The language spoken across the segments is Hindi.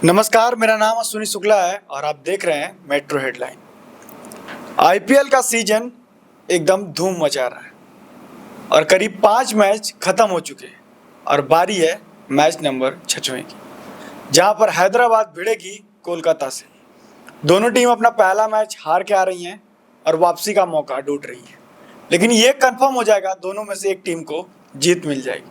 नमस्कार, मेरा नाम अश्विनी शुक्ला है और आप देख रहे हैं मेट्रो हेडलाइन। आईपीएल का सीजन एकदम धूम मचा रहा है और करीब 5 मैच खत्म हो चुके हैं और बारी है मैच नंबर 6वें की, जहां पर हैदराबाद भिड़ेगी कोलकाता से। दोनों टीम अपना पहला मैच हार के आ रही हैं और वापसी का मौका ढूंढ रही है, लेकिन ये कंफर्म हो जाएगा दोनों में से एक टीम को जीत मिल जाएगी।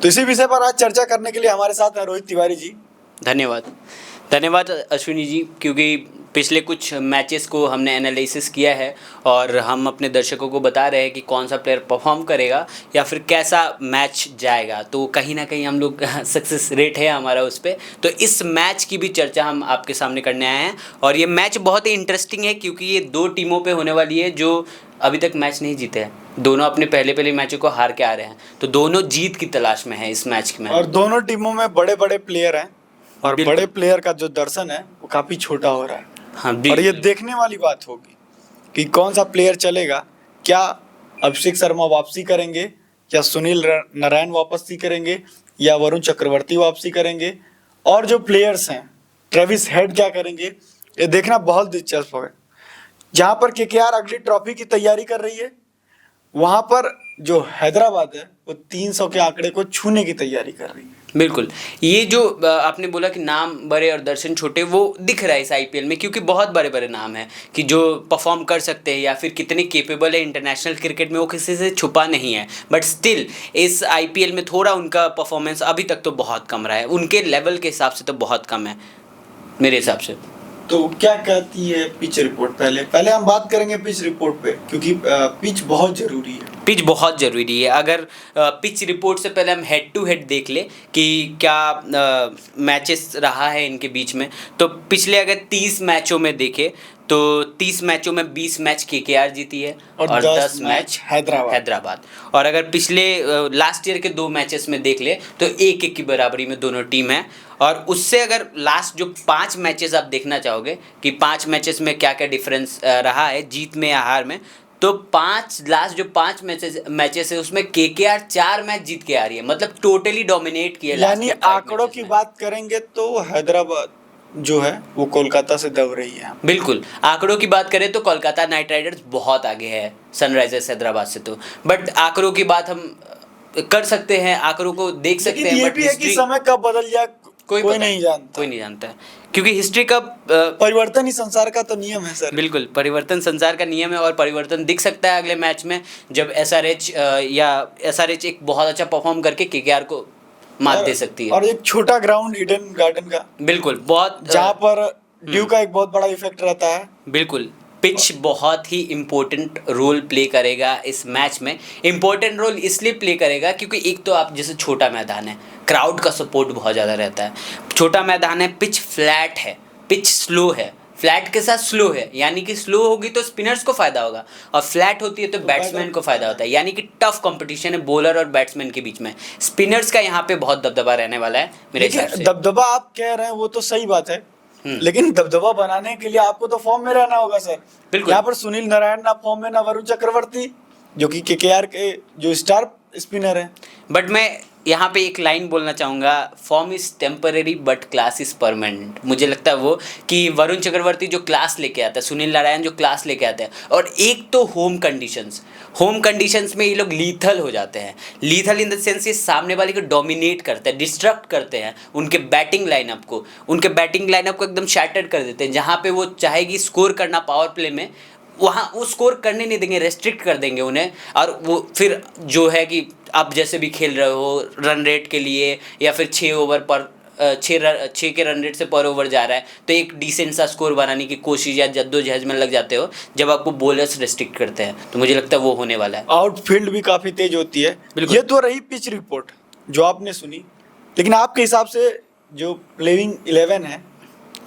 तो इसी विषय पर आज चर्चा करने के लिए हमारे साथ हैं रोहित तिवारी जी। धन्यवाद अश्विनी जी, क्योंकि पिछले कुछ मैचेस को हमने एनालिसिस किया है और हम अपने दर्शकों को बता रहे हैं कि कौन सा प्लेयर परफॉर्म करेगा या फिर कैसा मैच जाएगा। तो कहीं ना कहीं हम लोग सक्सेस रेट है हमारा उस पर। तो इस मैच की भी चर्चा हम आपके सामने करने आए हैं और ये मैच बहुत ही इंटरेस्टिंग है क्योंकि ये दो टीमों पे होने वाली है जो अभी तक मैच नहीं जीते हैं। दोनों अपने पहले मैचों को हार के आ रहे हैं, तो दोनों जीत की तलाश में है इस मैच में। और दोनों टीमों में बड़े बड़े प्लेयर हैं और बड़े प्लेयर का जो दर्शन है वो काफी छोटा हो रहा है। हाँ, और ये देखने वाली बात होगी कि कौन सा प्लेयर चलेगा। क्या अभिषेक शर्मा वापसी करेंगे या सुनील नारायण वापसी करेंगे या वरुण चक्रवर्ती वापसी करेंगे, और जो प्लेयर्स हैं ट्रेविस हेड क्या करेंगे, ये देखना बहुत दिलचस्प है। जहां पर केकेआर अगली ट्रॉफी की तैयारी कर रही है, वहां पर जो हैदराबाद है वो 300 के आंकड़े को छूने की तैयारी कर रही है। बिल्कुल, ये जो आपने बोला कि नाम बड़े और दर्शन छोटे, वो दिख रहा है इस आईपीएल में क्योंकि बहुत बड़े बड़े नाम हैं कि जो परफॉर्म कर सकते हैं या फिर कितने केपेबल है इंटरनेशनल क्रिकेट में, वो किसी से छुपा नहीं है। बट स्टिल इस आईपीएल में थोड़ा उनका परफॉर्मेंस अभी तक तो बहुत कम रहा है, उनके लेवल के हिसाब से तो बहुत कम है मेरे हिसाब से। तो क्या कहती है पिच रिपोर्ट? पहले हम बात करेंगे पिच रिपोर्ट पे, क्योंकि पिच बहुत जरूरी है। पिच बहुत ज़रूरी है। अगर पिच रिपोर्ट से पहले हम हेड टू हेड देख ले कि क्या मैचेस रहा है इनके बीच में, तो पिछले अगर 30 मैचों में देखे तो 30 मैचों में 20 मैच केकेआर जीती है और 10 मैच हैदराबाद। और अगर पिछले लास्ट ईयर के 2 मैचेस में देख ले तो 1-1 की बराबरी में दोनों टीम है। और उससे अगर लास्ट जो 5 मैचेस आप देखना चाहोगे कि 5 मैचेस में क्या क्या डिफरेंस रहा है जीत में या हार में, तो लास्ट जो 5 मैचेस है उसमें केकेआर 4 मैच जीत के आ रही है, मतलब टोटली डोमिनेट किया। यानी आंकड़ों की बात करेंगे तो हैदराबाद जो है वो कोलकाता से दब रही है। बिल्कुल, आंकड़ों की बात करें तो कोलकाता नाइट राइडर्स बहुत आगे है सनराइजर्स हैदराबाद से। तो बट आंकड़ों की बात हम कर सकते हैं, आंकड़ों को देख सकते हैं, ये भी है कि समय कब बदल जाए कोई नहीं जानता है, क्योंकि हिस्ट्री का परिवर्तन ही संसार का तो नियम है सर। बिल्कुल, परिवर्तन संसार का नियम है और परिवर्तन दिख सकता है अगले मैच में जब एसआरएच एक बहुत अच्छा परफॉर्म करके केकेआर को मात दे सकती है। और एक छोटा ग्राउंड ईडन गार्डन का, बिल्कुल, बहुत जहाँ पर ड्यू का एक बहुत बड़ा इफेक्ट रहता है। बिल्कुल, पिच बहुत ही इम्पोर्टेंट रोल प्ले करेगा इस मैच में। इम्पोर्टेंट रोल इसलिए प्ले करेगा क्योंकि एक तो आप जैसे छोटा मैदान है, क्राउड का सपोर्ट बहुत ज़्यादा रहता है। छोटा मैदान है, पिच फ्लैट है, पिच स्लो है, फ्लैट के साथ स्लो है, यानी कि स्लो होगी तो स्पिनर्स को फायदा होगा और फ्लैट होती है तो बैट्समैन को फायदा होता है। यानी कि टफ कंपटीशन है बॉलर और बैट्समैन के बीच में। स्पिनर्स का यहाँ पे बहुत दबदबा रहने वाला है मेरे हिसाब से। दबदबा आप कह रहे हैं वो तो सही बात है, लेकिन दबदबा बनाने के लिए आपको तो फॉर्म में रहना होगा सर। बिल्कुल, यहाँ पर सुनील नारायण ना फॉर्म में, ना वरुण चक्रवर्ती जो कि केकेआर के जो स्टार स्पिनर है। बट मैं यहाँ पे एक लाइन बोलना चाहूँगा, form is temporary but class is permanent. मुझे लगता है वो कि वरुण चक्रवर्ती जो क्लास लेके आता है, सुनील नारायण जो क्लास लेके आते हैं, और एक तो होम कंडीशंस में ये लोग लीथल हो जाते हैं। लीथल इन द सेंस ये सामने वाले को डोमिनेट करते हैं, डिस्ट्रक्ट करते हैं, उनके बैटिंग लाइनअप को एकदम शैटर्ड कर देते हैं। जहाँ पे वो चाहेगी स्कोर करना पावर प्ले में, वहाँ वो स्कोर करने नहीं देंगे, रेस्ट्रिक्ट कर देंगे उन्हें। और वो फिर जो है कि आप जैसे भी खेल रहे हो रन रेट के लिए या फिर 6 के रन रेट से पर ओवर जा रहा है तो एक डिसेंट सा स्कोर बनाने की कोशिश या जद्दोजहद में लग जाते हो जब आपको बॉलर्स रेस्ट्रिक्ट करते हैं। तो मुझे लगता है वो होने वाला है। आउटफील्ड भी काफ़ी तेज होती है। ये तो रही पिच रिपोर्ट जो आपने सुनी, लेकिन आपके हिसाब से जो प्लेइंग 11 है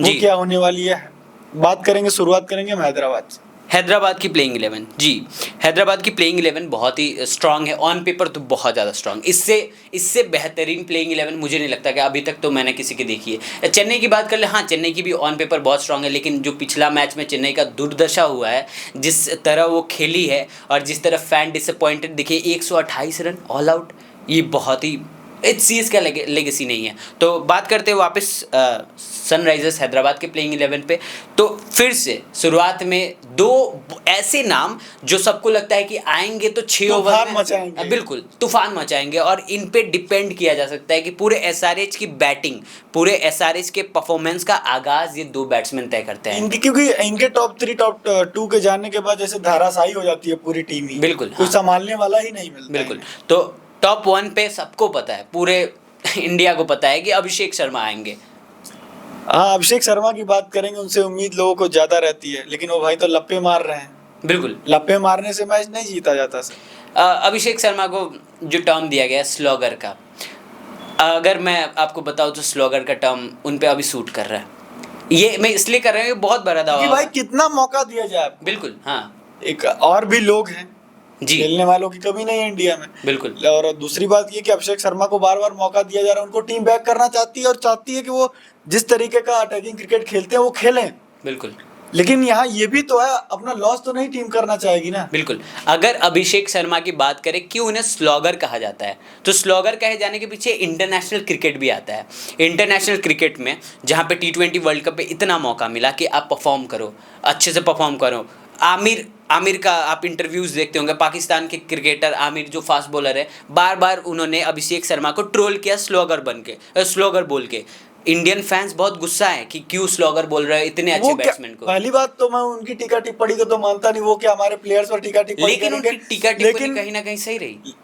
वो क्या होने वाली है? शुरुआत करेंगे हम हैदराबाद की प्लेइंग 11। जी, हैदराबाद की प्लेइंग 11 बहुत ही स्ट्रांग है, ऑन पेपर तो बहुत ज़्यादा स्ट्रांग। इससे बेहतरीन प्लेइंग 11 मुझे नहीं लगता कि अभी तक तो मैंने किसी की देखी है। चेन्नई की बात कर ले, हाँ चेन्नई की भी ऑन पेपर बहुत स्ट्रांग है, लेकिन जो पिछला मैच में चेन्नई का दुर्दशा हुआ है, जिस तरह वो खेली है और जिस तरह फैन डिसअपॉइंटेड दिखे, 128 रन ऑल आउट, ये बहुत ही सीएस का लेगेसी नहीं है। तो बात करते हैं वापस सनराइजर्स हैदराबाद के प्लेइंग 11 पे। तो फिर से शुरुआत में दो ऐसे नाम जो सबको लगता है कि आएंगे तो 6 ओवर तूफान में मचाएंगे। बिल्कुल तूफान मचाएंगे, और इन पे डिपेंड किया जा सकता है कि पूरे एसआरएच की बैटिंग, पूरे एसआरएच के परफॉर्मेंस का आगाज ये दो बैट्समैन तय करते हैं। इनके क्योंकि इनके टॉप 3 टॉप 2 के जाने के बाद जैसे धाराशाही हो जाती है पूरी टीम ही, बिल्कुल, कोई हाँ। संभालने वाला ही नहीं मिलता बिल्कुल। इन्हें। तो टॉप 1 पे सबको पता है, पूरे इंडिया को पता है कि अभिषेक शर्मा आएंगे। हाँ, अभिषेक शर्मा की बात करेंगे, उनसे उम्मीद लोगों को ज्यादा रहती है, लेकिन वो भाई तो लप्पे मार रहे हैं। बिल्कुल। लप्पे मारने से मैच नहीं जीता जाता सर। अभिषेक शर्मा को जो टर्म दिया गया स्लॉगर का, अगर मैं आपको बताऊं तो स्लॉगर का टर्म उन पे अभी सूट कर रहा है। ये मैं इसलिए कर रहा हूँ, बहुत बड़ा दावा कि भाई होगा। कितना मौका दिया जाए आपको। बिल्कुल, हाँ एक और भी लोग हैं, जी, खेलने वालों की कमी नहीं है इंडिया में। बिल्कुल। और दूसरी बात ये कि अभिषेक शर्मा को बार बार मौका दिया जा रहा है, उनको टीम बैक करना चाहती है और चाहती है कि वो जिस तरीके का अटैकिंग क्रिकेट खेलते हैं वो खेलें। बिल्कुल, लेकिन यहाँ ये भी तो है, अपना लॉस तो नहीं टीम करना चाहेगी ना। बिल्कुल। अगर अभिषेक शर्मा की बात करें क्यों उन्हें स्लॉगर कहा जाता है, तो स्लॉगर कहे जाने के पीछे इंटरनेशनल क्रिकेट भी आता है। इंटरनेशनल क्रिकेट में जहाँ पे T20 वर्ल्ड कप पे इतना मौका मिला कि आप परफॉर्म करो, अच्छे से परफॉर्म करो। आमिर का आप इंटरव्यूज़ देखते होंगे, पाकिस्तान के क्रिकेटर आमिर जो फास्ट बॉलर है, बार बार उन्होंने अभिषेक शर्मा को ट्रोल किया स्लॉगर बोल के। इंडियन फैंस बहुत गुस्सा है कि क्यों स्लॉगर बोल रहे हैं इतने अच्छे बैट्समैन को। पहली बात तो मैं उनकी टीका टिप्पणी को तो मानता नहीं, वो क्या हमारे प्लेयर्स पर टीका टिप्पणी लेकिन करेंगे। उनकी टीका टिप्पणी लेकिन कहीं ना कहीं सही रही।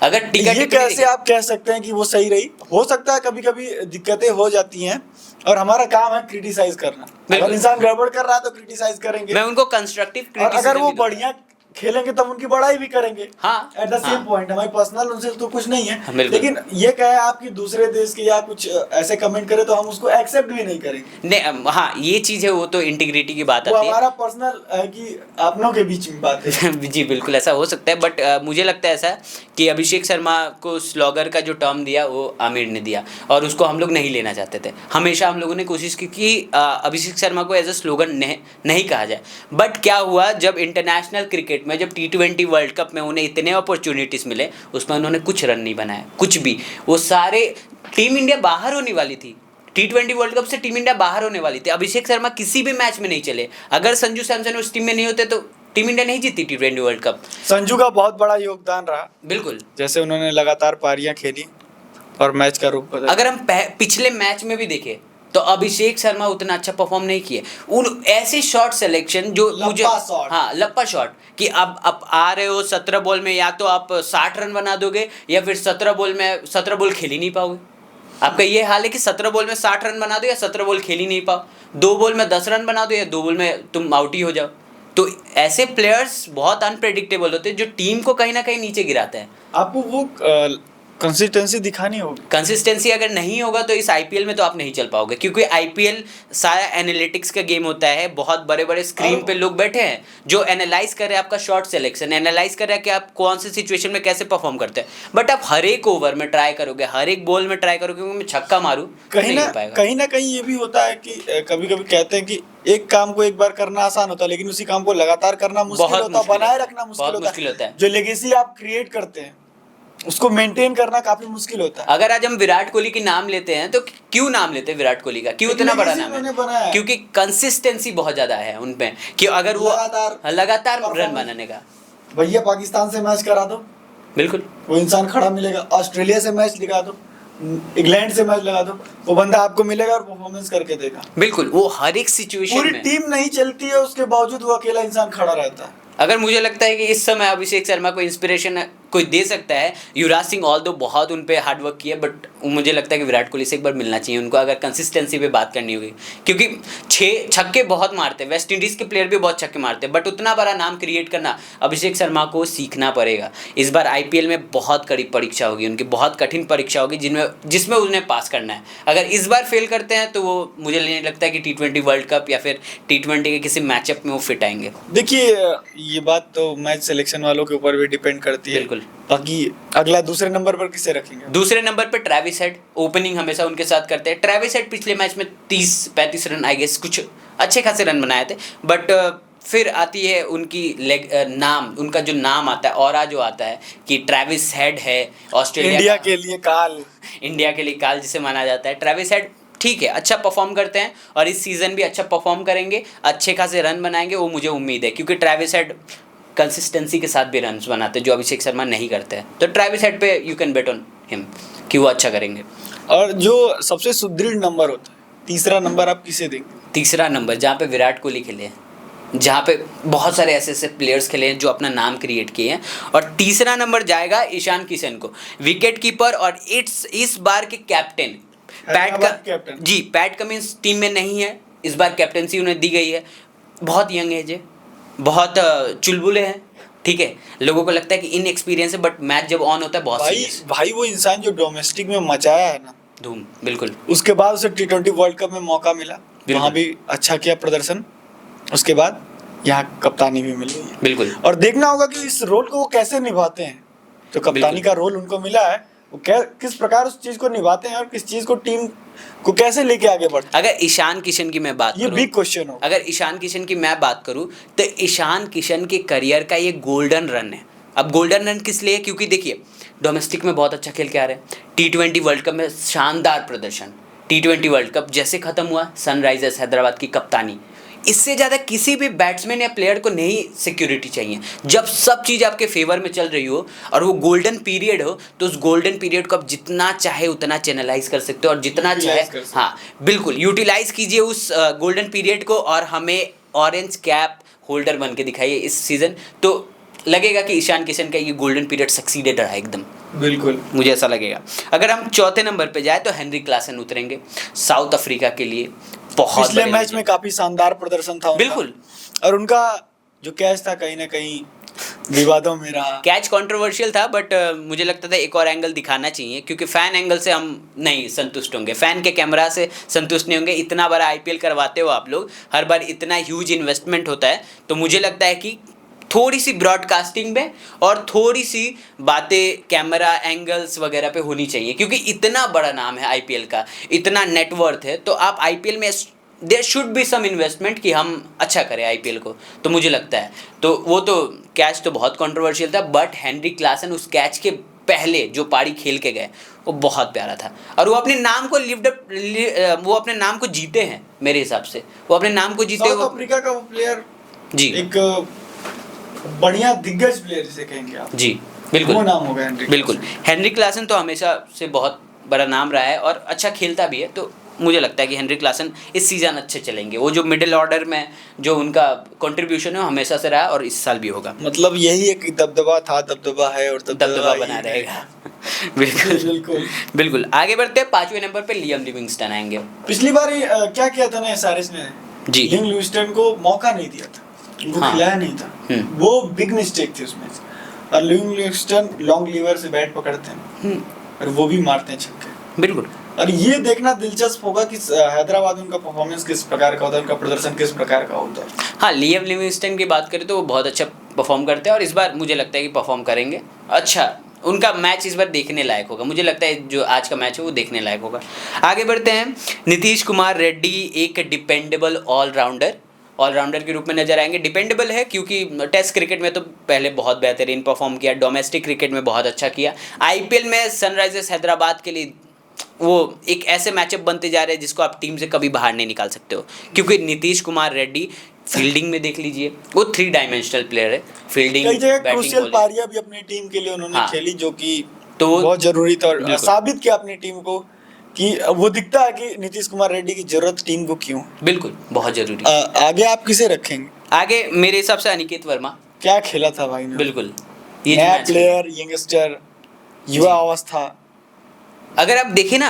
अगर टीका ये टिप्पणी कैसे आप कह सकते हैं कि वो सही रही? हो सकता है कभी कभी दिक्कतें हो जाती हैं, और हमारा काम है क्रिटिसाइज करना। अगर इंसान गड़बड़ कर रहा है तो क्रिटिसाइज करेंगे, मैं उनको कंस्ट्रक्टिव और क्रिटिसिज्म अगर वो ही दूंगा। बढ़िया खेलेंगे तब उनकी बड़ाई भी करेंगे। हाँ, एट द सेम हाँ। पॉइंट, हमारी पर्सनल उनसे तो कुछ नहीं है, बिल्कुल। लेकिन ये कहे आप कि दूसरे देश के या कुछ ऐसे कमेंट करे तो हम उसको एक्सेप्ट भी नहीं करेंगे। नहीं, हाँ ये चीज़ है, वो तो इंटीग्रिटी की बात वो आती है। हमारा पर्सनल है कि अपनों के बीच में बात है। जी बिल्कुल, ऐसा हो सकता है, बट मुझे लगता है ऐसा कि अभिषेक शर्मा को स्लॉगर का जो टर्म दिया वो आमिर ने दिया, और उसको हम लोग नहीं लेना चाहते थे। हमेशा हम लोगों ने कोशिश की कि अभिषेक शर्मा को एज अ स्लोगन नहीं कहा जाए। बट क्या हुआ, जब इंटरनेशनल क्रिकेट में, जब T20 वर्ल्ड कप में उन्हें इतने अपॉर्चुनिटीज़ मिले, उसमें उन्होंने कुछ रन नहीं बनाया, कुछ भी। वो सारे, टीम इंडिया बाहर होने वाली थी, T20 वर्ल्ड कप से टीम इंडिया बाहर होने वाली थी। अभिषेक शर्मा किसी भी मैच में नहीं चले। अगर संजू सैमसन उस टीम में नहीं होते तो टीम इंडिया नहीं जीती T20 वर्ल्ड कप। संजू का बहुत बड़ा योगदान रहा, बिल्कुल। जैसे उन्होंने लगातार पारियां खेली और मैच का रुख बदला। अगर हम पिछले मैच में भी देखें तो अभिषेक शर्मा उतना अच्छा परफॉर्म नहीं किए। उन ऐसे शॉट सिलेक्शन जो मुझे, शॉट, हाँ लप्पा शॉट, कि अब आ रहे हो 17 बॉल में, या तो आप 60 रन बना दोगे या फिर 17 बॉल खेल ही नहीं पाओगे। आपका ये हाल है कि 17 बॉल में 60 रन बना दो या 17 बॉल खेल ही नहीं पाओ। 2 बॉल में 10 रन बना दो या 2 बॉल में तुम आउट ही हो जाओ। तो ऐसे प्लेयर्स बहुत अनप्रेडिक्टेबल होते हैं जो टीम को कहीं ना कहीं नीचे गिराते हैं। आपको वो कंसिस्टेंसी दिखानी होगी। कंसिस्टेंसी अगर नहीं होगा तो इस आईपीएल में तो आप नहीं चल पाओगे, क्योंकि आईपीएल सारा एनालिटिक्स का गेम होता है। बहुत बड़े बड़े स्क्रीन पे लोग बैठे हैं जो एनालाइज कर रहे हैं आपका शॉट सिलेक्शन, एनालाइज कर रहे हैं कि आप कौन से सिचुएशन में कैसे परफॉर्म करते हैं। बट आप हर एक ओवर में ट्राई करोगे, हर एक बॉल में ट्राई करोगे कि मैं छक्का मारूं, कहीं ना कहीं ये भी होता है कि कभी कभी कहते हैं कि एक काम को एक बार करना आसान होता है, लेकिन उसी काम को लगातार करना मुश्किल होता है, बनाए रखना मुश्किल होता है। जो लेगेसी आप क्रिएट करते हैं उसको मेंटेन करना काफी मुश्किल होता है। अगर आज हम विराट कोहली की नाम लेते हैं तो क्यों नाम लेते हैं विराट कोहली का, क्यों इतना बड़ा नाम है? क्योंकि कंसिस्टेंसी बहुत ज्यादा है उनपे, कि अगर वो लगातार रन बनाने का। भैया पाकिस्तान से मैच करा दो, बिल्कुल वो इंसान खड़ा मिलेगा। ऑस्ट्रेलिया से मैच लगा दो, इंग्लैंड से मैच लगा दो, वो बंदा आपको मिलेगा और परफॉर्मेंस करके देगा। बिल्कुल, वो हर एक सिचुएशन पूरी में, टीम नहीं चलती है उसके बावजूद वो अकेला इंसान खड़ा रहता है। अगर मुझे लगता है कि इस समय अभिषेक शर्मा को इंस्पिरेशन कोई दे सकता है, युवराज सिंह ऑल दो बहुत उन पे हार्ड वर्क किया, बट मुझे लगता है कि विराट कोहली से एक बार मिलना चाहिए उनको, अगर कंसिस्टेंसी पे बात करनी होगी। क्योंकि 6 छक्के बहुत मारते हैं, वेस्ट इंडीज़ के प्लेयर भी बहुत छक्के मारते हैं, बट उतना बड़ा नाम क्रिएट करना अभिषेक शर्मा को सीखना पड़ेगा। इस बार आईपीएल में बहुत कड़ी परीक्षा होगी उनकी, बहुत कठिन परीक्षा होगी जिसमें उन्हें पास करना है। अगर इस बार फेल करते हैं तो वो, मुझे नहीं लगता है कि T20 वर्ल्ड कप या फिर T20 के किसी मैचअप में वो फिट आएंगे। देखिए, ये बात तो मैच सिलेक्शन वालों के ऊपर भी डिपेंड करती है। बिल्कुल। बाकी अगला दूसरे नंबर पर किसे रखेंगे? दूसरे नंबर पे ट्रेविस हेड, ओपनिंग हमेशा उनके साथ करते हैं। ट्रेविस हेड पिछले मैच में 30-35 रन, आई गेस कुछ अच्छे खासे रन बनाए थे, बट फिर आती है उनकी नाम, उनका जो नाम आता है, ऑरा जो आता है कि ट्रेविस हेड है ऑस्ट्रेलिया इंडिया का, के लिए काल। इंडिया के लिए काल जिसे माना जाता है। ट्रेविस हेड ठीक है, अच्छा परफॉर्म करते हैं और इस सीज़न भी अच्छा परफॉर्म करेंगे, अच्छे खासे रन बनाएंगे, वो मुझे उम्मीद है, क्योंकि ट्रेविस हेड कंसिस्टेंसी के साथ भी रन बनाते हैं जो अभिषेक शर्मा नहीं करते हैं। तो ट्रेविस हेड पे you can bet on him कि वो अच्छा करेंगे। और जो सबसे सुदृढ़ नंबर होता है, तीसरा नंबर आप किसे देंगे? तीसरा नंबर जहाँ पे विराट कोहली खेले हैं, जहाँ पे बहुत सारे ऐसे ऐसे प्लेयर्स खेले हैं जो अपना नाम क्रिएट किए हैं, और तीसरा नंबर जाएगा ईशान किशन को, विकेट कीपर और इस बार के कैप्टन। हैदराबाद कैप्टन। जी, पैट कमिंस टीम में नहीं है, इस बार कैप्टनसी उन्हें दी गई है। बहुत यंग एज है, बहुत चुलबुले हैं, ठीक है, लोगों को लगता है कि इनएक्सपीरियंस है, बट मैच जब ऑन होता है बहुत भाई सीरियस भाई वो इंसान जो डोमेस्टिक में मचाया है ना धूम। बिल्कुल उसके बाद उसे T20 वर्ल्ड कप में मौका मिला, वहाँ भी अच्छा किया प्रदर्शन, उसके बाद यहाँ कप्तानी भी मिल गई है। बिल्कुल और देखना होगा कि इस रोल को वो कैसे निभाते हैं, तो कप्तानी बिल्कुल। का रोल उनको मिला है, वो किस प्रकार उस चीज को निभाते हैं और किस चीज को टीम को कैसे लेके आगे बढ़ते हैं, अगर ईशान किशन की मैं बात ये करूं, बिग क्वेश्चन हो। अगर ईशान किशन की मैं बात करूं तो ईशान किशन के करियर का ये गोल्डन रन है। अब गोल्डन रन किस लिए? क्योंकि देखिए डोमेस्टिक में बहुत अच्छा खेल के आ रहे हैं, T20 वर्ल्ड कप में शानदार प्रदर्शन, T20 वर्ल्ड कप जैसे खत्म हुआ, सनराइजर्स हैदराबाद की कप्तानी, इससे ज़्यादा किसी भी बैट्समैन या प्लेयर को नहीं सिक्योरिटी चाहिए। जब सब चीज़ आपके फेवर में चल रही हो और वो गोल्डन पीरियड हो, तो उस गोल्डन पीरियड को आप जितना चाहे उतना चैनलाइज कर सकते हो और जितना चाहे, हाँ बिल्कुल यूटिलाइज कीजिए उस गोल्डन पीरियड को, और हमें ऑरेंज कैप होल्डर बन के दिखाइए इस सीज़न, तो लगेगा कि ईशान किशन का ये गोल्डन पीरियड सक्सीडेड रहा एकदम, बिल्कुल मुझे ऐसा लगेगा। अगर हम चौथे नंबर पे जाए तो हेनरी क्लासन उतरेंगे साउथ अफ्रीका के लिए, बहुत पिछले बड़े मैच legend। में काफी शानदार प्रदर्शन था उनका। बिल्कुल, और उनका जो कैच था कहीं ना कहीं विवादों में रहा। कैच कंट्रोवर्शियल था, बट मुझे लगता था एक और एंगल दिखाना चाहिए, क्योंकि फ़ैन एंगल से हम नहीं संतुष्ट होंगे, फ़ैन के कैमरा से संतुष्ट नहीं होंगे। इतना बड़ा आईपीएल करवाते हो आप लोग, हर बार इतना ह्यूज इन्वेस्टमेंट होता है, तो मुझे लगता है कि थोड़ी सी ब्रॉडकास्टिंग में और थोड़ी सी बातें कैमरा एंगल्स वगैरह पे होनी चाहिए, क्योंकि इतना बड़ा नाम है आईपीएल का, इतना नेटवर्थ है, तो आप आईपीएल में there should be some investment कि हम अच्छा करें आईपीएल को, तो मुझे लगता है। तो वो तो कैच तो बहुत कंट्रोवर्शियल था, बट हेनरी क्लासन उस कैच के पहले जो पारी खेल के गए वो बहुत प्यारा था, और वो अपने नाम को वो अपने नाम को जीते हैं मेरे हिसाब से, वो अपने नाम को जीते। साउथ अफ्रीका का वो प्लेयर जी एक बढ़िया दिग्गज प्लेयर जिसे कहेंगे आप, जी बिल्कुल, वो नाम होगा हेनरी बिल्कुल। क्लासन। हेनरी क्लासन तो हमेशा से बहुत बड़ा नाम रहा है और अच्छा खेलता भी है, तो मुझे लगता है कि हेनरी क्लासन इस सीज़न अच्छे चलेंगे। वो जो मिडिल ऑर्डर में जो उनका कंट्रीब्यूशन है हमेशा से रहा और इस साल भी होगा, मतलब यही एक दबदबा था, दबदबा है और दबदबा ही बना रहेगा। रहेगा। बिल्कुल बिल्कुल बिल्कुल। आगे बढ़ते हैं, 5वें नंबर पे लियम लिविंगस्टन आएंगे। पिछली बार क्या किया था ना एसआरएच ने, जी। लियम लिविंगस्टन को मौका नहीं दिया था, उनको हाँ। खिलाया नहीं था, वो बिग मिस्टेक थी उसमें। और लियम लिविंगस्टन लॉन्ग लीवर से बैट पकड़ते हैं और वो भी मारते हैं छक्के। बिल्कुल। और ये देखना दिलचस्प होगा कि हैदराबाद में उनका परफॉर्मेंस किस प्रकार का होता है, उनका प्रदर्शन किस प्रकार का होता है। हाँ, लियम लिविंगस्टन की बात करें तो वो बहुत अच्छा परफॉर्म करते हैं और इस बार मुझे लगता है कि परफॉर्म करेंगे अच्छा। उनका मैच इस बार देखने लायक होगा, मुझे लगता है जो आज का मैच है वो देखने लायक होगा। आगे बढ़ते हैं, नीतीश कुमार रेड्डी एक डिपेंडेबल ऑलराउंडर के रूप में नजर आएंगे। डिपेंडेबल है क्योंकि टेस्ट क्रिकेट में तो पहले बहुत बेहतरीन परफॉर्म किया, डोमेस्टिक क्रिकेट में बहुत अच्छा किया, आईपीएल में सनराइजर्स हैदराबाद के लिए वो एक ऐसे मैचअप बनते जा रहे हैं जिसको आप टीम से कभी बाहर नहीं निकाल सकते हो, क्योंकि नीतीश कुमार रेड्डी फील्डिंग में देख लीजिए, वो 3 डायमेंशनल प्लेयर है, फील्डिंग, कई जगह बैटिंग, क्रूशियल बॉलिंग। पारियां भी अपनी टीम के लिए उन्होंने हाँ। खेली, जो कि तो बहुत जरूरी था और बिल्कुल। साबित किया अपनी टीम को कि वो दिखता है कि नीतीश कुमार रेड्डी की जरूरत टीम को क्यों। बिल्कुल बहुत जरूरी। आगे आप किसे रखेंगे? आगे मेरे हिसाब से अनिकेत वर्मा। क्या खेला था भाई ने, बिल्कुल, ये जो नया मैच है। प्लेयर, यंगस्टर, युवा अवस्था। अगर आप देखें ना,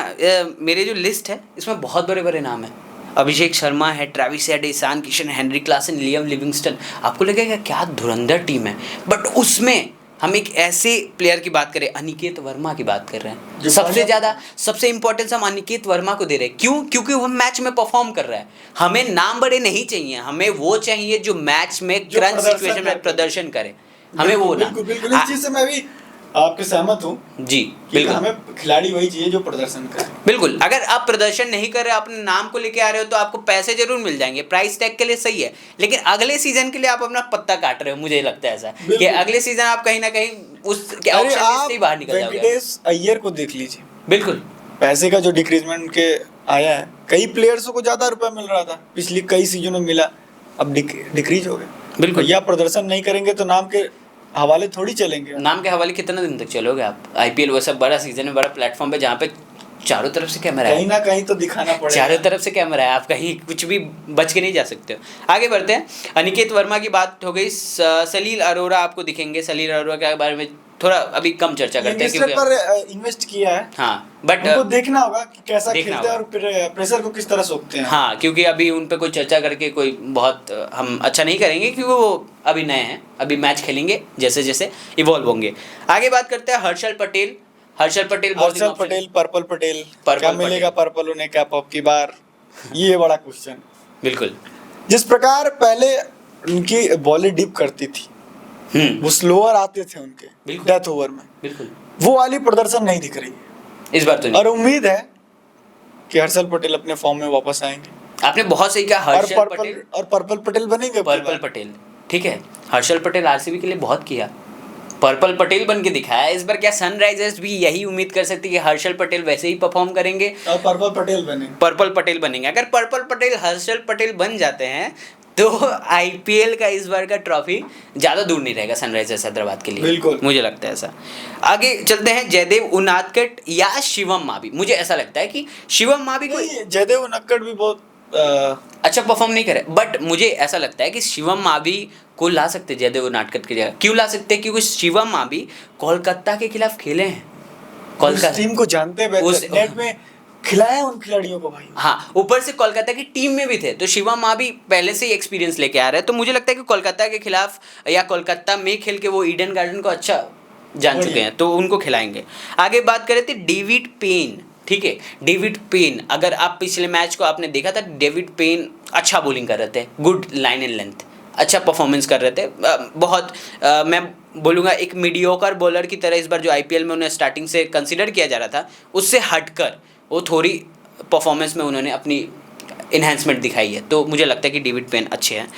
मेरे जो लिस्ट है इसमें बहुत बड़े बड़े नाम हैं, अभिषेक शर्मा है, Travis Head, Ishan Kishan, Heinrich Klaasen, Liam Livingstone. आपको लगेगा क्या धुरंधर टीम है, बट उसमें हम एक ऐसे प्लेयर की बात करें, अनिकेत वर्मा की बात कर रहे हैं, सबसे ज़्यादा सबसे इंपॉर्टेंस हम अनिकेत वर्मा को दे रहे हैं। क्यों? क्योंकि वो मैच में परफॉर्म कर रहा है। हमें नाम बड़े नहीं चाहिए, हमें वो चाहिए जो मैच में क्रंच सिचुएशन में प्रदर्शन करे, हमें वो नाम। बिल्कुल इस चीज से मैं भी आपके सहमत हूँ जी कि बिल्कुल हमें खिलाड़ी वही चाहिए जो प्रदर्शन करे। बिल्कुल। अगर आप प्रदर्शन नहीं कर रहे, अपने नाम को लेके आ रहे हो, तो आपको पैसे जरूर मिल जाएंगे, प्राइस टैग के लिए सही है, लेकिन अगले सीजन के लिए आप अपना पत्ता काट रहे हो। मुझे लगता है ऐसा कि बिल्कुल। अगले सीजन आप कहीं ना कहीं उस अरे ऑप्शन लिस्ट आप से ही बाहर निकल जाओगे। वेंकटेश अय्यर को देख लीजिए, बिल्कुल पैसे का जो डिक्रीजमेंट के आया है, कई प्लेयर्स को ज्यादा रुपया मिल रहा था, पिछली कई सीजनों में मिला, अब डिक्रीज हो गया। बिल्कुल। भैया प्रदर्शन नहीं करेंगे तो नाम के हवाले थोड़ी चलेंगे। नाम के हवाले कितना दिन तक चलोगे आप? आईपीएल वैसा बड़ा सीजन है, बड़ा प्लेटफॉर्म पे, जहाँ पे चारों तरफ से कैमरा कहीं है, ना कहीं तो दिखाना पड़ेगा। चारों तरफ से कैमरा है, आप कहीं कुछ भी बच के नहीं जा सकते हो। आगे बढ़ते हैं। अनिकेत वर्मा की बात हो गई, सलील अरोरा आपको दिखेंगे। सलील अरोरा के बारे में थोड़ा अभी कम चर्चा करते हैं, यंगस्टर पर इन्वेस्ट किया है। हाँ बट उनको देखना होगा कि कैसा देखना खेलते हैं होगा। और फिर प्रेशर को किस तरह सोखते हैं। हाँ, क्योंकि अभी उन पे कोई चर्चा करके कोई बहुत हम अच्छा नहीं करेंगे, क्योंकि वो अभी नए हैं, अभी मैच खेलेंगे जैसे जैसे इवॉल्व होंगे। आगे बात करते हैं हर्षल पटेल। हर्षल पटेल हर्षल पटेल, पर्पल पटेल, पर्पल क्या मिलेगा पर्पल उन्हें कैप ऑफ की बार, ये बड़ा क्वेश्चन। बिल्कुल। जिस प्रकार पहले उनकी बॉलें डिप करती थी, वो स्लोअर आते थे उनके बिल्कुल। डेथ ओवर में, बिल्कुल वो वाली प्रदर्शन नहीं दिख रही है इस बार तो नहीं। और उम्मीद है कि हर्षल पटेल अपने फॉर्म में वापस आएंगे आपने बहुत सही कहा, और हर्षल पटेल पर्पल पटेल बनेंगे। पर्पल पटेल, ठीक है, हर्षल पटेल आरसीबी के लिए बहुत किया, पर्पल पटेल बन के दिखाया। इस बार क्या सनराइजर्स भी यही उम्मीद कर सकती है कि हर्षल पटेल वैसे ही परफॉर्म करेंगे और पर्पल पटेल बनेंगे? पर्पल पटेल बनेंगे। अगर पर्पल पटेल हर्षल पटेल बन जाते हैं तो आईपीएल का इस बार का ट्रॉफी ज़्यादा दूर नहीं रहेगा सनराइजर्स हैदराबाद के लिए। बिल्कुल, मुझे लगता है ऐसा। आगे चलते हैं, जयदेव उनादकट या शिवम मावी। मुझे ऐसा लगता है कि शिवम मावी को जयदेव उनक्कड़ भी बहुत अच्छा परफॉर्म नहीं करे, बट मुझे ऐसा लगता है कि शिवम मावी को ला सकते जयदेव उनादकट की जगह। क्यों ला सकते हैं? क्योंकि शिवम मावी कोलकाता के खिलाफ खेले हैं, उस टीम को जानते हैं, नेट में खिलाया उन खिलाड़ियों को भाई। हाँ, ऊपर से कोलकाता की टीम में भी थे, तो शिवम मावी पहले से ही एक्सपीरियंस लेके आ रहे हैं। तो मुझे लगता है कि कोलकाता के खिलाफ या कोलकाता में खेल के वो ईडन गार्डन को अच्छा जान चुके हैं, तो उनको खिलाएंगे। आगे बात करें तो डेविड पेन, ठीक है, डेविड पेन, अगर आप पिछले मैच को आपने देखा था, डेविड पेन अच्छा बॉलिंग कर रहे थे, गुड लाइन एंड लेंथ, अच्छा परफॉर्मेंस कर रहे थे। बहुत मैं बोलूँगा एक मीडियोकर बॉलर की तरह इस बार जो आईपीएल में उन्हें स्टार्टिंग से कंसिडर किया जा रहा था, उससे हटकर वो थोड़ी परफॉर्मेंस में उन्होंने अपनी इन्हेंसमेंट दिखाई है। तो मुझे लगता है कि डेविड पेन अच्छे हैं।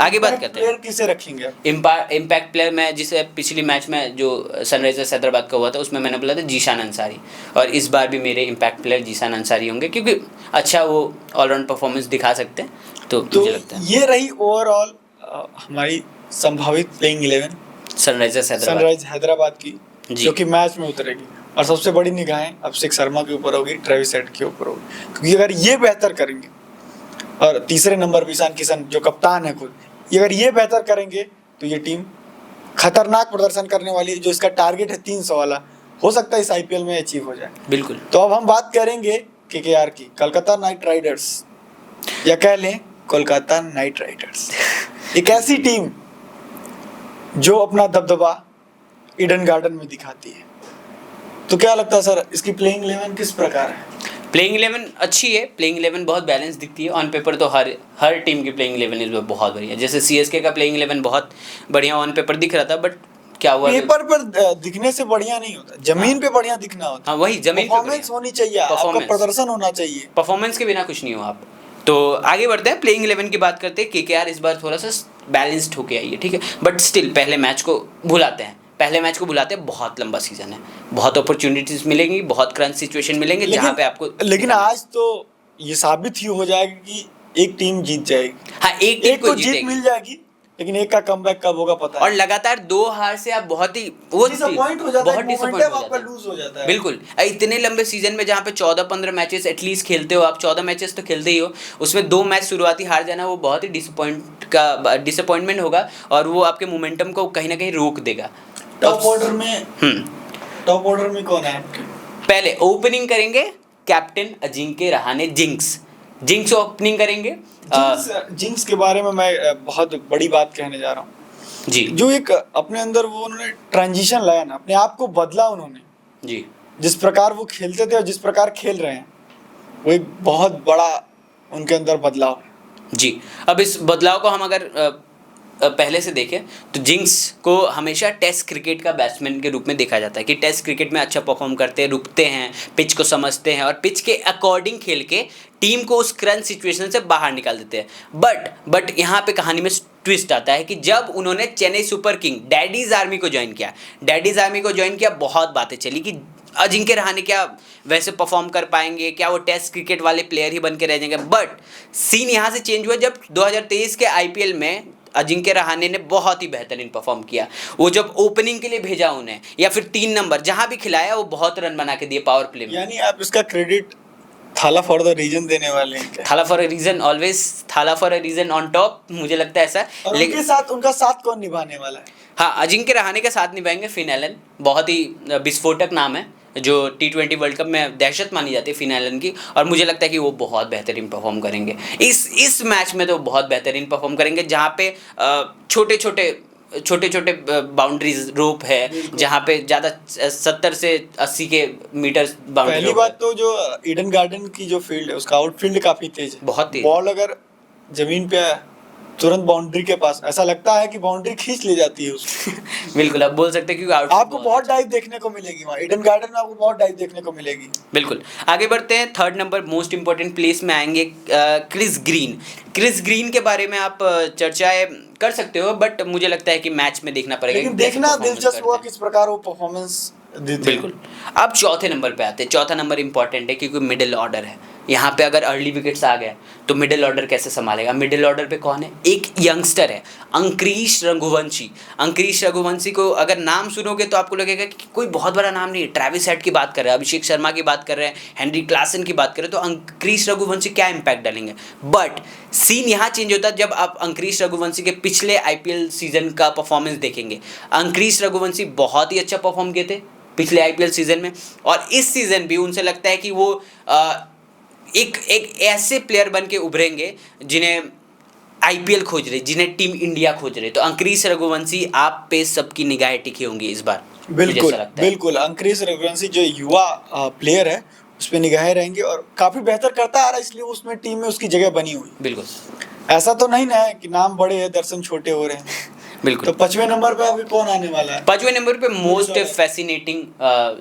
आगे बात करते हैं, प्लेयर किसे रखेंगे? इम्पैक्ट प्लेयर में, जिसे पिछली मैच में जो सनराइजर्स हैदराबाद का हुआ था उसमें मैंने बोला था जीशान अंसारी, और इस बार भी मेरे इम्पैक्ट प्लेयर जीशान अंसारी होंगे, क्योंकि अच्छा वो ऑलराउंड परफॉर्मेंस दिखा सकते हैं। तो मुझे लगता है ये रही ओवरऑल हमारी संभावित प्लेइंग 11 सनराइज हैदराबाद की, जो कि मैच में उतरेगी। और सबसे बड़ी निगाहें अभिषेक शर्मा के ऊपर होगी, ट्रेविस हेड के ऊपर होगी, क्योंकि अगर ये बेहतर करेंगे, और तीसरे नंबर पर ईशान किशन जो कप्तान है खुद, अगर ये बेहतर करेंगे तो ये टीम खतरनाक प्रदर्शन करने वाली है। जो इसका टारगेट है 300 वाला, हो सकता है इस आईपीएल में अचीव हो जाए। बिल्कुल। तो अब हम बात करेंगे केकेआर की, कोलकाता नाइट राइडर्स, या कह लें कोलकाता नाइट राइडर्स। एक ऐसी टीम जो अपना दबदबा ईडन गार्डन में दिखाती है। तो क्या लगता है सर, इसकी प्लेइंग 11 किस प्रकार है? प्लेइंग 11 अच्छी है, प्लेइंग 11 बहुत बैलेंस दिखती है। ऑन पेपर तो हर टीम की प्लेइंग 11 इस बार बहुत बढ़िया, जैसे सीएसके का प्लेइंग 11 बहुत बढ़िया ऑन पेपर दिख रहा था, बट क्या हुआ, पेपर पर दिखने से बढ़िया नहीं होता, जमीन पे बढ़िया दिखना होता है। हाँ, वही जमीन पे परफॉर्मेंस होनी चाहिए, आपका प्रदर्शन होना चाहिए, परफॉर्मेंस के बिना कुछ नहीं हो आप। तो आगे बढ़ते हैं, प्लेइंग 11 की बात करते हैं। केकेआर इस बार थोड़ा सा बैलेंस्ड होके आई है, ठीक है, बट स्टिल पहले मैच को भुलाते हैं, बहुत लंबा सीजन है, बहुत अपॉर्चुनिटीज मिलेंगी, बहुत क्रंच सिचुएशन मिलेंगे जहाँ पे आपको। लेकिन आज तो ये साबित ही हो जाएगा कि एक टीम जीत जाएगी। हाँ, एक टीम को जीत मिल जाएगी, लेकिन एक का कमबैक कब होगा पता है। और लगातार 2 हार से आप बहुत ही वो डिसअपॉइंट हो जाता है, मोमेंटम आपका लूज हो जाता है। बिल्कुल, इतने लंबे सीजन में जहाँ पे 14-15 मैचेस एटलीस्ट खेलते हो आप, 14 मैचेस तो खेलते ही हो, उसमें 2 मैच शुरुआती हार जाना वो बहुत ही डिसअपॉइंटमेंट होगा, और वो आपके मोमेंटम को कहीं ना कहीं रोक देगा। टॉप ऑर्डर में कौन है आपके? पहले ओपनिंग करेंगे कैप्टन अजिंक्य रहाणे, जिंक्स ओपनिंग करेंगे। जिंक्स के बारे में मैं बहुत बड़ी बात कहने जा रहा हूँ जी। जो एक अपने अंदर वो उन्होंने ट्रांजिशन लाया ना, अपने आप को बदला उन्होंने जी। जिस प्रकार वो खेलते थे और जिस प्रकार खेल रहे हैं, वो एक बहुत बड़ा उनके अंदर बदलाव है। जी। अब इस बदलाव को हम अगर पहले से देखें तो जिंक्स को हमेशा टेस्ट क्रिकेट का बैट्समैन के रूप में देखा जाता है कि टेस्ट क्रिकेट में अच्छा परफॉर्म करते हैं, रुकते हैं, पिच को समझते हैं और पिच के अकॉर्डिंग खेल के टीम को उस क्रंच सिचुएशन से बाहर निकाल देते हैं। बट यहाँ पे कहानी में ट्विस्ट आता है कि जब उन्होंने Chennai super king daddies army को ज्वाइन किया, बहुत बातें चली कि अजिंक्य रहाणे क्या वैसे परफॉर्म कर पाएंगे, क्या वो टेस्ट क्रिकेट वाले प्लेयर ही बन के रह जाएंगे। बट सीन यहाँ से चेंज हुआ जब 2023 के आईपीएल में अजिंक्य रहाणे ने बहुत ही बेहतरीन परफॉर्म किया। वो जब ओपनिंग के लिए भेजा उन्हें या फिर 3 नंबर जहां भी खिलाया, वो बहुत रन बना के दिए पावर प्ले में। यानी आप इसका क्रेडिट थाला फॉर द रीजन देने वाले हैं क्या? Thala for a reason, always Thala for a reason on top, मुझे लगता है ऐसा। और उनका साथ कौन निभाने वाला है? हाँ, अजिंक्य रहाणे के साथ निभाएंगे फिन एलन, बहुत ही विस्फोटक नाम है जो T20 वर्ल्ड कप में दहशत मानी जाती है फिन एलन की, और मुझे लगता है कि वो बहुत बेहतरीन परफॉर्म करेंगे इस मैच में। तो बहुत बेहतरीन परफॉर्म करेंगे जहाँ पे छोटे छोटे बाउंड्रीज रोप है, जहाँ पे ज़्यादा 70 से 80 के मीटर बाउंड्री। पहली बात तो जो ईडन गार्डन की जो फील्ड है उसका आउटफील्ड काफी तेज है, बहुत तेज। बॉल अगर जमीन पे आया तुरंत बाउंड्री के पास, ऐसा लगता है कि बाउंड्री खींच ले जाती है उसको। बिल्कुल, आप बोल सकते हैं क्योंकि आपको बहुत डाइव देखने को मिलेगी वहाँ ईडन गार्डन में, आपको बहुत डाइव देखने को मिलेगी। बिल्कुल। आगे बढ़ते हैं, 3rd number most important place में आएंगे क्रिस ग्रीन के बारे में आप चर्चाएं कर सकते हो, बट मुझे लगता है कि मैच में देखना पड़ेगा। लेकिन देखना दिलचस्प हुआ किस प्रकार वो परफॉर्मेंस देते। बिल्कुल। अब चौथे नंबर पे आते हैं। चौथा नंबर इंपॉर्टेंट है क्योंकि मिडिल ऑर्डर है। यहाँ पे अगर अर्ली विकेट्स आ गए तो मिडिल ऑर्डर कैसे संभालेगा? मिडिल ऑर्डर पे कौन है? एक यंगस्टर है, अंकुरिश रघुवंशी को अगर नाम सुनोगे तो आपको लगेगा कि कोई बहुत बड़ा नाम नहीं है। ट्रेविस हेड की बात कर रहे हैं, अभिषेक शर्मा की बात कर रहे हैं, हेनरी क्लासन की बात कर रहे हैं, तो अंकुरिश रघुवंशी क्या इम्पैक्ट डालेंगे? बट सीन यहाँ चेंज होता है जब आप अंकुरिश रघुवंशी के पिछले आईपीएल सीजन का परफॉर्मेंस देखेंगे। अंकुरिश रघुवंशी बहुत ही अच्छा परफॉर्म किए थे पिछले आईपीएल सीजन में, और इस सीजन भी उनसे लगता है कि वो एक ऐसे प्लेयर बन के उभरेंगे जिन्हें आईपीएल खोज रहे, जिन्हें टीम इंडिया खोज रहे। तो अंकुरिश रघुवंशी आप पे सबकी निगाहें टिकी होंगी इस बार। बिल्कुल अंकुरिश रघुवंशी जो युवा प्लेयर है उस पर निगाहें रहेंगी और काफी बेहतर करता आ रहा है, इसलिए उसमें टीम में उसकी जगह बनी हुई। बिल्कुल, ऐसा तो नहीं ना है कि नाम बड़े हैं दर्शन छोटे हो रहे हैं। बिल्कुल। तो 5वें नंबर पे अभी कौन आने वाला है? 5वें नंबर पे मोस्ट फैसिनेटिंग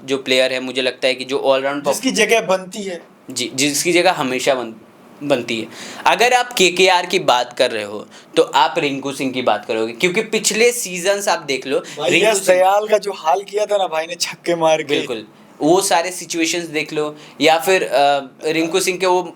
जो प्लेयर है, मुझे लगता है कि जो ऑलराउंड जिसकी जगह बनती है, जी, जिसकी जगह हमेशा बनती है। अगर आप केकेआर की बात कर रहे हो तो आप रिंकू सिंह की बात करोगे, क्योंकि पिछले सीजन्स आप देख लो, रिंकू दयाल का जो हाल किया था ना भाई ने छक्के मार के, बिल्कुल वो सारे सिचुएशंस देख लो, या फिर रिंकू सिंह के वो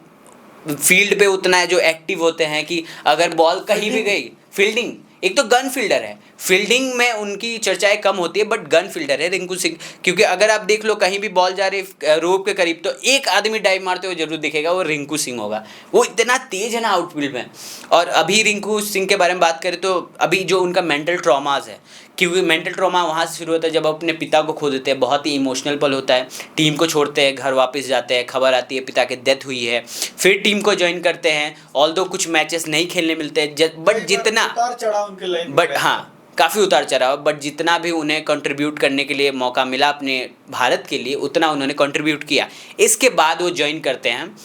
फील्ड पे उतना जो एक्टिव होते हैं कि अगर बॉल कहीं भी गई, फील्डिंग, एक तो गन फील्डर है, फील्डिंग में उनकी चर्चाएं कम होती है, बट गन फील्डर है रिंकू सिंह। क्योंकि अगर आप देख लो कहीं भी बॉल जा रही रोप के करीब, तो एक आदमी डाइव मारते हुए जरूर दिखेगा, वो रिंकू सिंह होगा। वो इतना तेज है ना आउटफील्ड में। और अभी रिंकू सिंह के बारे में बात करें तो अभी जो उनका मेंटल ट्रॉमाज है, क्योंकि मेंटल ट्रॉमा वहाँ से शुरू होता है जब अपने पिता को खो देते हैं, बहुत ही इमोशनल पल होता है। टीम को छोड़ते हैं, घर वापस जाते हैं, खबर आती है पिता की डेथ हुई है, फिर टीम को ज्वाइन करते हैं। ऑल्दो कुछ मैचेस नहीं खेलने मिलते हैं, बट जितना उतार चढ़ाव उनके लाइफ में, बट हाँ काफ़ी उतार चढ़ाव, बट जितना भी उन्हें कंट्रीब्यूट करने के लिए मौका मिला अपने भारत के लिए, उतना उन्होंने कंट्रीब्यूट किया। इसके बाद वो ज्वाइन करते हैं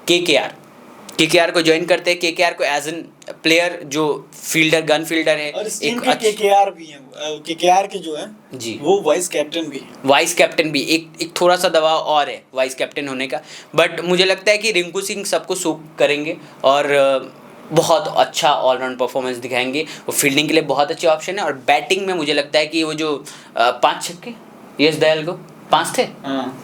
केकेआर को ज्वाइन करते हैं। केकेआर को एज एन प्लेयर जो फील्डर, गन फील्डर है, और केकेआर भी है, केकेआर के जो है जी, वो वाइस कैप्टन भी है। वाइस कैप्टन भी एक थोड़ा सा दबाव और है वाइस कैप्टन होने का, बट मुझे लगता है कि रिंकू सिंह सबको सूट करेंगे और बहुत अच्छा ऑलराउंड परफॉर्मेंस दिखाएंगे। वो फील्डिंग के लिए बहुत अच्छे ऑप्शन है, और बैटिंग में मुझे लगता है कि वो जो 5 छक्के यश दयाल को 5 थे,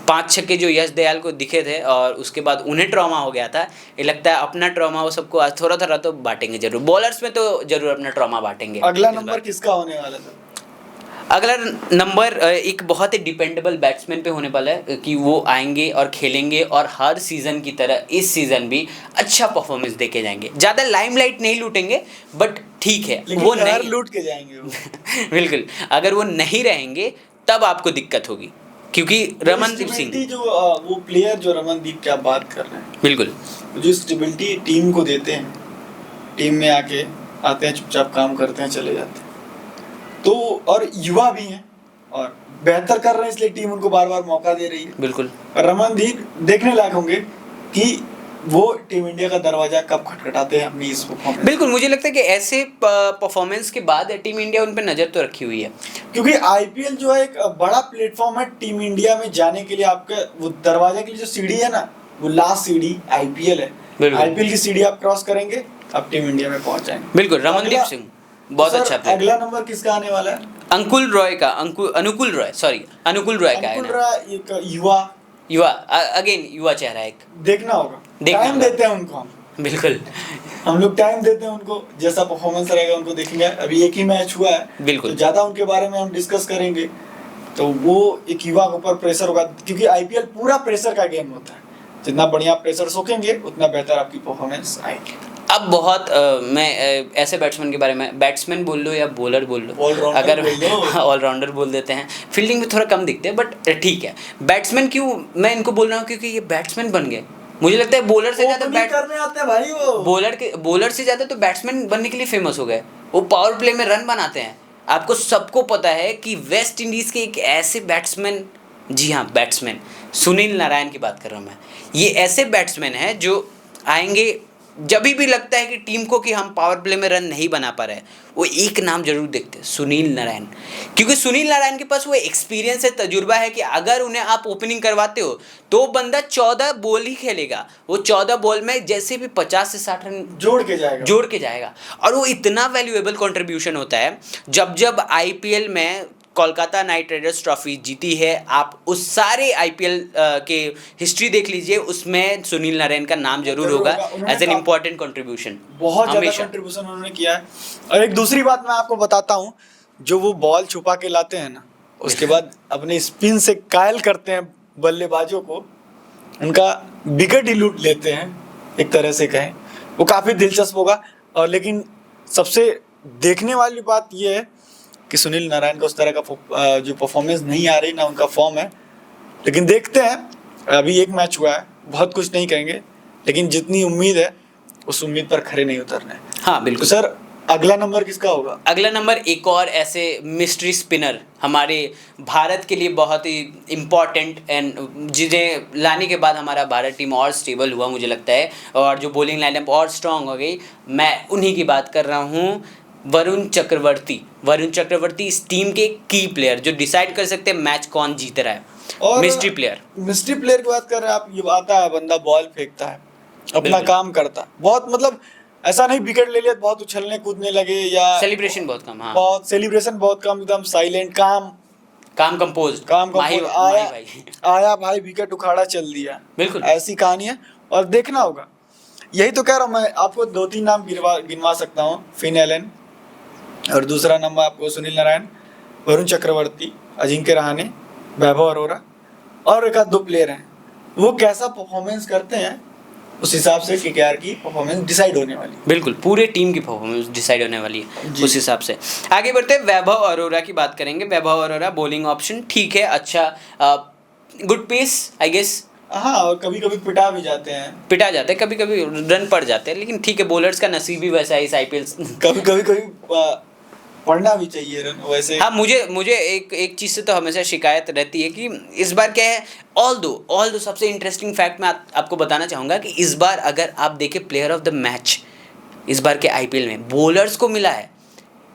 5 छक्के जो यश दयाल को दिखे थे, और उसके बाद उन्हें ट्रॉमा हो गया था। ये लगता है अपना ट्रॉमा वो सबको आज थोड़ा थोड़ा तो बांटेंगे जरूर, बॉलर्स में तो जरूर अपना ट्रॉमा बांटेंगे। अगला नंबर किसका होने वाला था? अगला नंबर एक बहुत ही डिपेंडेबल बैट्समैन पे होने वाला है कि वो आएंगे और खेलेंगे और हर सीज़न की तरह इस सीज़न भी अच्छा परफॉर्मेंस देके जाएंगे। ज़्यादा लाइमलाइट नहीं लूटेंगे, बट ठीक है वो नहीं लूट के जाएंगे वो। बिल्कुल, अगर वो नहीं रहेंगे तब आपको दिक्कत होगी, क्योंकि रमनदीप सिंह जो वो प्लेयर जो रमनदीप की आप बात कर रहे हैं, बिल्कुल जो स्टेबिलिटी टीम को देते हैं, टीम में आते हैं, चुपचाप काम करते हैं, चले जाते हैं, तो और युवा भी हैं और बेहतर कर रहे हैं, इसलिए टीम उनको बार बार मौका दे रही है। बिल्कुल, रमनदीप देखने लायक होंगे कि वो टीम इंडिया का दरवाजा कब खटखटाते हैं अपनी इस परफॉर्मेंस। बिल्कुल, मुझे लगता है कि ऐसे परफॉर्मेंस के बाद टीम इंडिया उन पर नज़र तो रखी हुई है। क्योंकि आईपीएल जो है एक बड़ा प्लेटफॉर्म है टीम इंडिया में जाने के लिए। आपके वो दरवाजे के लिए जो सीढ़ी है ना, वो लास्ट सीढ़ी आईपीएल है। बिल्कुल। आईपीएल की सीढ़ी आप क्रॉस करेंगे, आप टीम इंडिया में पहुंच जाएंगे। बिल्कुल, रमनदीप अगला- सिंह बहुत सर, अच्छा प्लेयर। अगला नंबर किसका आने वाला है? अनुकूल रॉय का अनुकूल रॉय का है अनुकूल ना। रॉय एक युवा, युवा, अगेन युवा चेहरा एक। देखना होगा, देखना टाइम होगा। देते हैं उनको बिल्कुल हम लोग टाइम देते हैं उनको, जैसा परफॉर्मेंस रहेगा उनको देखेंगे। अभी एक ही मैच हुआ है, बिल्कुल। तो ज्यादा उनके बारे में हम डिस्कस करेंगे। तो वो एक युवा के ऊपर प्रेशर होगा, क्योंकि आईपीएल पूरा प्रेशर का गेम होता है। जितना बढ़िया प्रेशर सोखेंगे उतना बेहतर आपकी परफॉर्मेंस आएगी। अब बहुत मैं ऐसे बैट्समैन के बारे में, बैट्समैन बोल लो या बॉलर बोल लो, All-rounder अगर बोल लो। ऑलराउंडर बोल देते हैं, फील्डिंग में थोड़ा कम दिखते हैं, बट ठीक है। बैट्समैन क्यों मैं इनको बोल रहा हूँ, क्योंकि ये बैट्समैन बन गए। मुझे लगता है बॉलर से ज़्यादा Opening करने आते हैं भाई वो। बॉलर से ज़्यादा तो बैट्समैन बनने के लिए फेमस हो गए। वो पावर प्ले में रन बनाते हैं। आपको सबको पता है कि वेस्ट इंडीज़ के एक ऐसे बैट्समैन, जी हाँ बैट्समैन, सुनील नारायण की बात कर रहा हूँ मैं। ये ऐसे बैट्समैन हैं जो आएंगे जब भी लगता है कि टीम को कि हम पावर प्ले में रन नहीं बना पा रहे, वो एक नाम जरूर देखते हैं, सुनील नारायण। क्योंकि सुनील नारायण के पास वो एक्सपीरियंस है, तजुर्बा है कि अगर उन्हें आप ओपनिंग करवाते हो तो बंदा 14 बॉल ही खेलेगा। वो 14 बॉल में जैसे भी 50 से 60 रन जोड़ के जाएगा। और वो इतना वैल्यूएबल कंट्रीब्यूशन होता है। जब आईपीएल में कोलकाता नाइट राइडर्स ट्रॉफी जीती है, आप उस सारे आईपीएल के हिस्ट्री देख लीजिए, उसमें सुनील नारायण का नाम जरूर होगा एज एन इम्पोर्टेंट कंट्रीब्यूशन। बहुत ज़्यादा कंट्रीब्यूशन उन्होंने किया है। और एक दूसरी बात मैं आपको बताता हूँ, जो वो बॉल छुपा के लाते हैं ना, उसके बाद अपने स्पिन से कायल करते हैं बल्लेबाजों को, उनका विकेट ही लूट लेते हैं, एक तरह से कहें। वो काफ़ी दिलचस्प होगा। और लेकिन सबसे देखने वाली बात ये है कि सुनील नारायण का उस तरह का जो परफॉर्मेंस नहीं आ रही, ना उनका फॉर्म है। लेकिन देखते हैं, अभी एक मैच हुआ है, बहुत कुछ नहीं कहेंगे, लेकिन जितनी उम्मीद है उस उम्मीद पर खरे नहीं उतरना है। हाँ बिल्कुल। तो सर, अगला नंबर किसका होगा? अगला नंबर एक और ऐसे मिस्ट्री स्पिनर, हमारे भारत के लिए बहुत ही इम्पॉर्टेंट, एंड जिन्हें लाने के बाद हमारा भारत टीम और स्टेबल हुआ मुझे लगता है, और जो बॉलिंग लाइनअप और स्ट्रांग हो गई। मैं उन्हीं की बात कर रहा हूँ, वरुण चक्रवर्ती इस टीम के की प्लेयर, जो डिसाइड कर सकते हैं मैच कौन जीत रहा है। और मिस्ट्री प्लेयर की बात कर रहे हैं आप। ये आता है बंदा, बॉल फेंकता है, अपना बिल्कुल। काम करता है बहुत, मतलब ऐसा नहीं विकेट ले लिया बहुत उछलने कूदने लगे, या सेलिब्रेशन बहुत कम। हाँ, बहुत सेलिब्रेशन बहुत कम, एकदम साइलेंट, काम कंपोज माही भाई। आया भाई, विकेट उखाड़ा, चल दिया। बिल्कुल। ऐसी कहानी है और देखना होगा। यही तो कह रहा हूँ मैं आपको, 2-3 नाम गिनवा सकता हूँ। फिन एलन, और दूसरा नंबर आपको सुनील नारायण, वरुण चक्रवर्ती, अजिंक्य रहाणे, वैभव अरोरा, और एक आध 2 प्लेयर हैं। वो कैसा परफॉर्मेंस करते हैं, उस हिसाब से केकेआर की परफॉर्मेंस डिसाइड होने वाली है। बिल्कुल, पूरे टीम की परफॉर्मेंस डिसाइड होने वाली है जी। उस हिसाब से। आगे बढ़ते हैं, वैभव अरोरा की बात करेंगे। वैभव अरोरा बॉलिंग ऑप्शन ठीक है, अच्छा, गुड पेस आई गेस। हाँ, और कभी कभी पिटा भी जाते हैं, पिटा जाते हैं, कभी कभी रन पड़ जाते हैं, लेकिन ठीक है, बॉलर्स का नसीब ही वैसा है इस आईपीएल। कभी पढ़ना भी चाहिए रन वैसे। हाँ, मुझे एक चीज़ से तो हमेशा शिकायत रहती है कि इस बार क्या है, ऑल दो सबसे इंटरेस्टिंग फैक्ट मैं आपको बताना चाहूँगा कि इस बार अगर आप देखें प्लेयर ऑफ द मैच इस बार के आईपीएल में बॉलर्स को मिला है।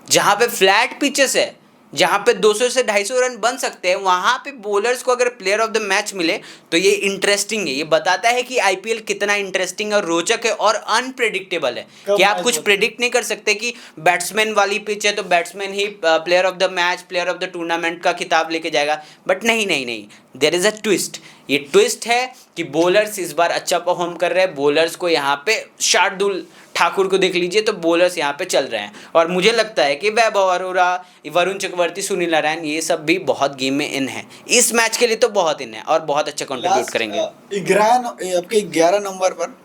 जहाँ पे फ्लैट पिचेस है, जहाँ पे 200 से 250 रन बन सकते हैं, वहाँ पे बॉलर्स को अगर प्लेयर ऑफ द मैच मिले तो ये इंटरेस्टिंग है। ये बताता है कि आईपीएल कितना इंटरेस्टिंग और रोचक है और अनप्रेडिक्टेबल है, कि आप कुछ प्रेडिक्ट नहीं कर सकते कि बैट्समैन वाली पिच है तो batsman he player of the match, player of the tournament का खिताब लेके जाएगा। बट नहीं, देयर इज़ अ ट्विस्ट। ये ट्विस्ट है कि बॉलर्स इस बार अच्छा परफॉर्म कर रहे हैं। बॉलर्स को यहाँ पे शार्दुल ठाकुर को देख लीजिए, तो बॉलर्स यहाँ पे चल रहे हैं। और मुझे लगता है कि वैभव अरोरा, वरुण चक्रवर्ती, सुनील नारायण, ये सब भी बहुत गेम में इन है, इस मैच के लिए तो बहुत इन है और बहुत अच्छा कंट्रीब्यूट करेंगे। आपके 11 नंबर पर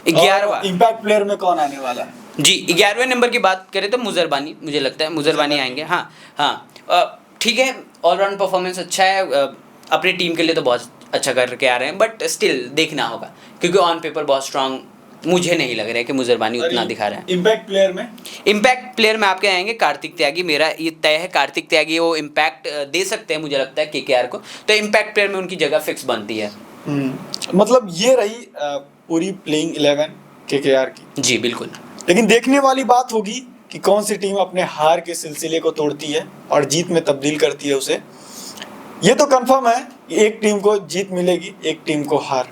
11वां इम्पैक्ट प्लेयर में कौन आने वाला है? जी, 11वें नंबर की बात करें तो मुजरबानी, मुझे लगता है मुजरबानी आएंगे। हाँ, ठीक है, ऑलराउंड परफॉर्मेंस अच्छा है, अपनी टीम के लिए तो बहुत अच्छा करके आ रहे हैं, बट स्टिल देखना होगा, क्योंकि ऑन पेपर बहुत स्ट्रांग मुझे नहीं लग रहा है कि मुजरबानी उतना दिखा रहा है। इम्पैक्ट प्लेयर में आपके आएंगे कार्तिक त्यागी। मेरा ये तय है, कार्तिक त्यागी वो इम्पैक्ट दे सकते हैं मुझे लगता है केकेआर को, तो इम्पैक्ट प्लेयर में उनकी जगह फिक्स बनती है। मतलब ये रही पूरी प्लेइंग 11 केकेआर की। जी बिल्कुल। लेकिन देखने वाली बात होगी कि कौन सी टीम अपने हार के सिलसिले को तोड़ती है और जीत में तब्दील करती है उसे। ये तो कंफर्म है कि एक टीम को जीत मिलेगी, एक टीम को हार।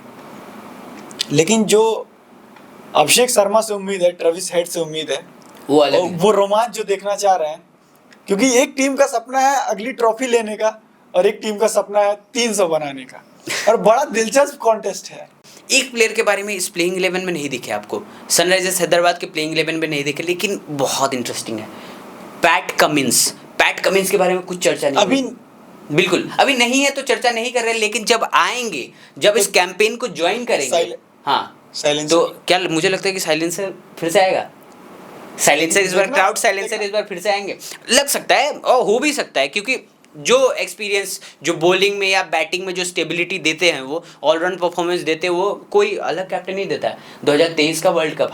लेकिन जो अभिषेक शर्मा से उम्मीद है, ट्रेविस हेड से उम्मीद है, वो अलग और वो रोमांच जो देखना चाह रहे हैं, क्योंकि एक टीम का सपना है अगली ट्रॉफी लेने का और एक टीम का सपना है 300 बनाने का, और बड़ा दिलचस्प कॉन्टेस्ट है। एक प्लेयर के बारे में इस प्लेइंग 11 में नहीं दिखे आपको, सनराइजर्स हैदराबाद के प्लेइंग 11 में नहीं दिखे, लेकिन बहुत इंटरेस्टिंग है। पैट कमिंस के बारे में कुछ चर्चा नहीं अभी हुई। बिल्कुल अभी नहीं है तो चर्चा नहीं कर रहे, लेकिन जब आएंगे, जब इस कैंपेन को ज्वाइन करेंगे, हाँ साइलेंसर, तो क्या मुझे लगता है कि साइलेंसर फिर से आएगा। साइलेंसर इस बार, क्राउड साइलेंसर इस बार फिर से आएंगे, लग सकता है और हो भी सकता है, क्योंकि जो एक्सपीरियंस, जो बॉलिंग में या बैटिंग में जो स्टेबिलिटी देते हैं, वो ऑलराउंड परफॉर्मेंस देते हैं, वो कोई अलग कैप्टन नहीं देता है। 2023 का वर्ल्ड कप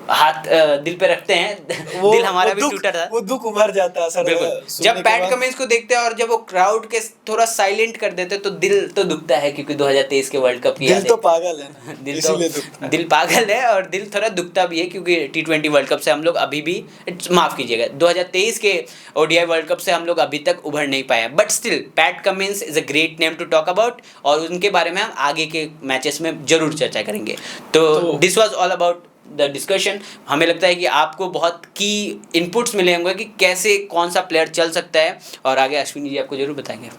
हाथ दिल पे रखते हैं, दिल हमारा भी टूटा था, वो दुख उभर जाता है सर। बिल्कुल। जब पैट कमिंस को देखते हैं और जब वो क्राउड के थोड़ा साइलेंट कर देते तो दिल तो दुखता है, क्योंकि 2023 के वर्ल्ड कप की दिल तो पागल है दिल पागल है और दिल थोड़ा दुखता भी है, क्योंकि T20 वर्ल्ड कप से हम लोग अभी भी, माफ कीजिएगा, 2023 के ODI वर्ल्ड कप से हम लोग अभी तक उभर नहीं पाए। But still Pat Cummins is a great name to talk about, और उनके बारे में हम आगे के मैचेस में जरूर चर्चा करेंगे। तो this was all about the discussion. हमें लगता है कि आपको बहुत की इनपुट्स मिले होंगे कि कैसे कौन सा प्लेयर चल सकता है, और आगे अश्विनी जी आपको जरूर बताएंगे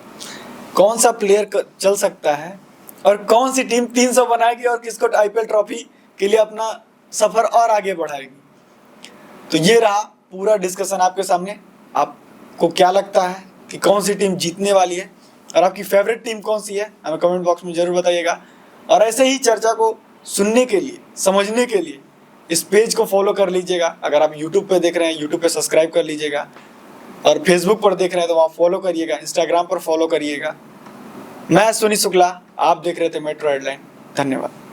कौन सा प्लेयर चल सकता है और कौन सी टीम 300 बनाएगी और किसको IPL ट्रॉफी के लिए अपना सफर और आगे बढ़ाएगी। तो ये रहा पूरा डिस्कशन आपके सामने। आपको क्या लगता है कि कौन सी टीम जीतने वाली है और आपकी फेवरेट टीम कौन सी है, हमें कमेंट बॉक्स में जरूर बताइएगा। और ऐसे ही चर्चा को सुनने के लिए, समझने के लिए इस पेज को फॉलो कर लीजिएगा। अगर आप यूट्यूब पे देख रहे हैं, यूट्यूब पे सब्सक्राइब कर लीजिएगा, और फेसबुक पर देख रहे हैं तो वहाँ फॉलो करिएगा, इंस्टाग्राम पर फॉलो करिएगा। मैं सुनील शुक्ला, आप देख रहे थे मेट्रो हेडलाइन। धन्यवाद।